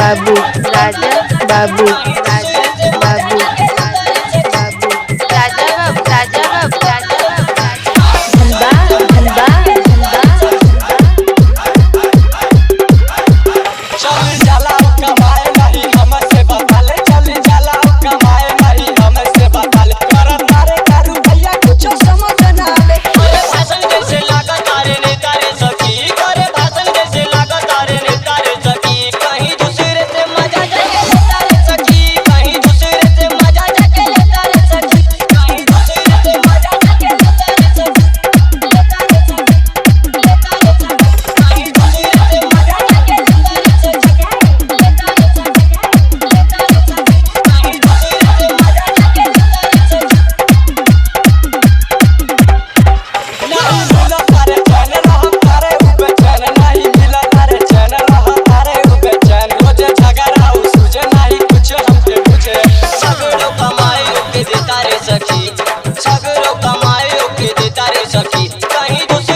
बाबू राजा बाबू राजा बाबू बाबू राजा बाबू राजा बाबू राजा बाबू धंधा धंधा धंधा चल जाला कमाए नहीं हमसे बताले चल जाला कमाए नहीं हमसे बताले कर तारे करू भैया कुछ समझ ना आवे करे भाषण जैसे लागा तारे नेता रे सखी करे भाषण जैसे लागा तारे नेता रे सखी कहीं दूसरे से मजा जाके लेता रे सखी कहीं दूसरे से मजा जाके लेता रे सखी कहीं दूसरे से मजा जाके लेता रे सखी लेता रे सखी लेता रे सखी कहीं दूसरे से मजा जाके लेता रे सखी लेता रे सखी लेता रे सखी कहीं दूसरे से मजा जाके लेता रे सखी नहीं मिला तारे चैन रहा तारे ऊपर चैन नहीं मिला तारे चैन रहा तारे ऊपर चैन रोजे झगड़ा सूझे नहीं कुछ हमके पूछे सगड़ो कमाए ओके देता रे सखी सगड़ो कमाए ओके देता रे सखी कहीं दूसरे